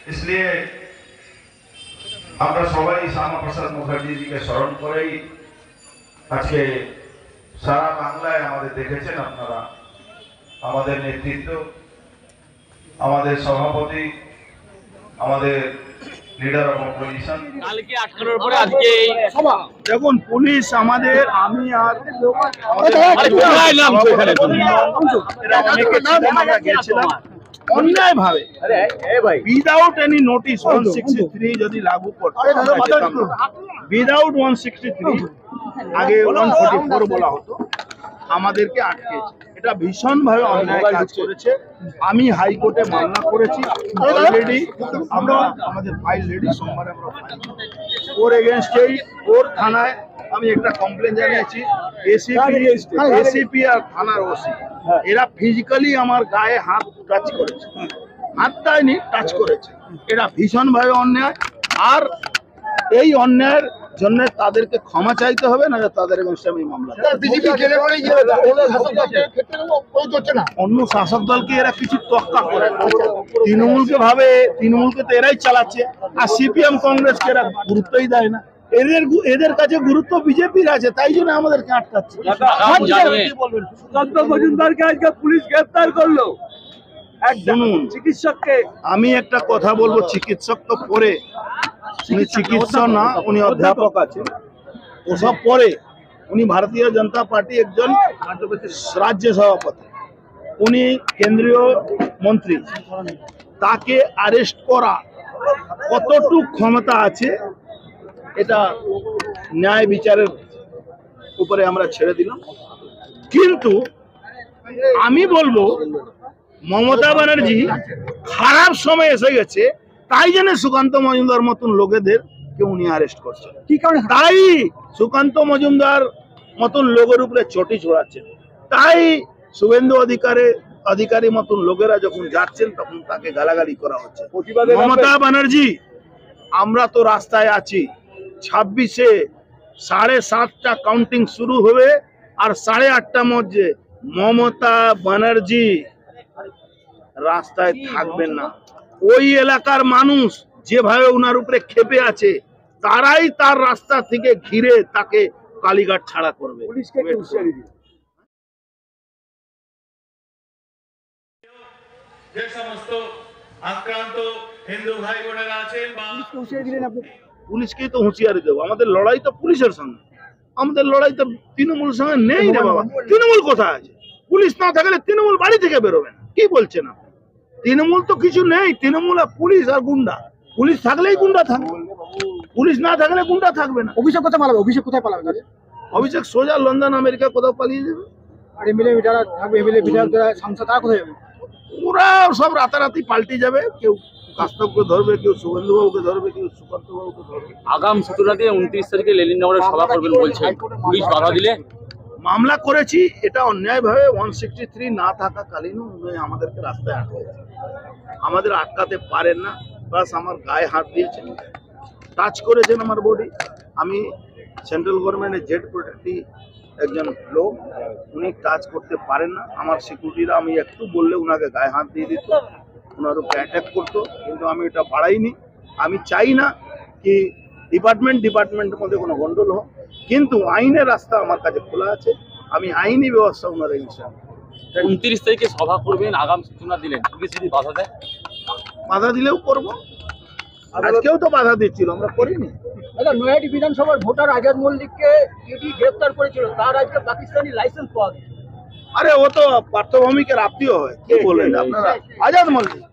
इसलिए আমরা সবাই শ্যামা প্রসাদ মুখার্জিকে স্মরণ করেই আজকে সারা বাংলায় আমাদের দেখেছেন আপনারা, আমাদের নেতৃত্ব, আমাদের সভাপতি, আমাদের লিডার অফ অপোজিশন। কালকে 18 পরে আজকে এই সভা দেখুন, পুলিশ আমাদের, আমি আর আমরা গেছিলাম অন্যায় ভাবে উইদাউট এনি নোটিস 163 যদি লাগু করতে, উইদাউট 163 আগে 144 বলা হতো, আমাদেরকে আটকেছে। এটা ভীষণ ভাবে অন্যায় কাজ করেছে। আমি হাইকোর্টে মামলা করেছি অলরেডি, আমরা আমাদের ফাইল রেডি, সোমবারে আমরা ওর এগেনস্টেই ওর থানায় আমি একটা কমপ্লেন জানিয়েছি। এসিপি আর থানার ওসি এরা ফিজিক্যালি আমার গায়ে হাত টাচ করেছে, হাত দেয়নি, টাচ করেছে। এটা ভীষণ ভাবে অন্যায়, আর এই অন্যায়ের জন্য তাদেরকে ক্ষমা চাইতে হবে, না তাদের এগেনস্টে আমি মামলা। অন্য শাসক দলকে এরা কিছু তক্কা করে, তৃণমূলকে ভাবে তৃণমূলকে তো এরাই চালাচ্ছে, আর সিপিএম কংগ্রেসকে এরা গুরুত্বই দেয় না। এদের কাছে গুরুত্ব বিজেপির আছে, তাই জন্য আমাদেরকে আটকাচ্ছে। সুকান্ত মজুমদারকে আজকে পুলিশ গ্রেফতার করলো। শুনুন, চিকিৎসককে আমি একটা কথা বলবো, চিকিৎসক তো পরে, উনি চিকিৎসক না, উনি অধ্যাপক আছেন, ওসব পরে। উনি ভারতীয় জনতা পার্টি একজন রাজ্য সভাপতি, উনি কেন্দ্রীয় মন্ত্রী, তাকে অ্যারেস্ট করা কতটুকু ক্ষমতা আছে এটা ন্যায় বিচারের উপরে আমরা ছেড়ে দিলাম। কিন্তু আমি বলবো মমতা ব্যানার্জি খারাপ সময় এসে গেছে, তাই জন্য সুকান্ত মজুমদার মতন লোকেদের কে উনি অ্যারেস্ট করছেন। কি কারণে? তাই সুকান্ত মজুমদার মতন লোকের উপরে চটি ছড়াচ্ছেন, তাই শুভেন্দু অধিকারী মতন লোকেরা যখন যাচ্ছেন তখন তাকে গালাগালি করা হচ্ছে। মমতা ব্যানার্জি, আমরা তো রাস্তায় আছি, 26-এ 7:30টা কাউন্টিং শুরু হবে, আর 8:30টার মধ্যে মমতা ব্যানার্জি রাস্তায় থাকবেন না। ওই এলাকার মানুষ যেভাবে ওনার উপরে ক্ষেপে আছে, তারাই তার রাস্তা থেকে ঘিরে তাকে কালীঘাট ছাড়া করবে। যে সমস্ত আক্রান্ত হিন্দু ভাই বোনেরা আছেন, পুলিশকেই তো হুঁশিয়ারি দেবো। আমাদের লড়াই তো পুলিশের সঙ্গে, আমাদের লড়াই তো তৃণমূলের সঙ্গে নেই রে বাবা। তৃণমূল কোথায় আছে? পুলিশ না থাকলে তৃণমূল বাড়ি থেকে বেরোবে না। কি বলছেন আপনি? তৃণমূল তো কিছু নেই, তৃণমূল আর পুলিশ আর গুন্ডা। পুলিশ থাকলেই গুন্ডা থাকবে, পুলিশ না থাকলে গুন্ডা থাকবে না। অভিষেক কোথায় পালাবে? অভিষেক কোথায় পালাবে? অভিষেক সোজা লন্ডন আমেরিকা কোথাও পালিয়ে যাবে। আর এমএলএ যারা থাকবে, এমএলএ বিধায়ক যারা সাংসদ, তারা কোথায় যাবে? ওরা সব রাতারাতি পাল্টে যাবে। কেউ কাস্তবকে ধরবে, কেউ শুভেন্দু বাবুকে ধরবে, কেউ সুকান্ত বাবুকে ধরবে। আগাম সূচনা দিয়ে 29 তারিখে লেনিননগরে সভা করবেন বলছেন, পুলিশ বাধা দিলে। মামলা করেছি, এটা অন্যায় ভাবে 163 না থাকাকালীনও উনি আমাদেরকে রাস্তায় আটকেছে। আমাদের আটকাতে পারেন না, প্লাস আমার গায়ে হাত দিয়েছেন, টাচ করেছেন আমার বডি। আমি সেন্ট্রাল গভর্নমেন্টের জেড প্রোটেক্টি একজন লোক, উনি টাচ করতে পারেন না। আমার সিকিউরিটিরা আমি একটু বললে উনাকে গায়ে হাত দিয়ে দিত, ওনার উপরে অ্যাটাক করতো, কিন্তু আমি এটা বাড়াইনি। আমি চাই না কি ডিপার্টমেন্টের মধ্যে কোনো গন্ডগোল হোক, কিন্তু আইনের রাস্তা আমার কাছে খোলা আছে। আমি আইনি ব্যবস্থা ওনার ইনশাআল্লাহ। 29 তারিখে সভা করবেন, আগাম সূচনা দিলেন, পুলিশ যদি বাধা দেয়? বাধা দিলেও করবো, আজকেও তো বাধা দিচ্ছিল, আমরা করিনি। আচ্ছা, নয়াটি বিধানসভার ভোটার আজাদ মল্লিককে ইডি গ্রেফতার করেছিল, তার আজকে পাকিস্তানি লাইসেন্স পাওয়া গেছে। আরে ও তো পার্থভৌমিকের আত্মীয় হয়, কি বলেন আপনারা? আজাদ মল্লিক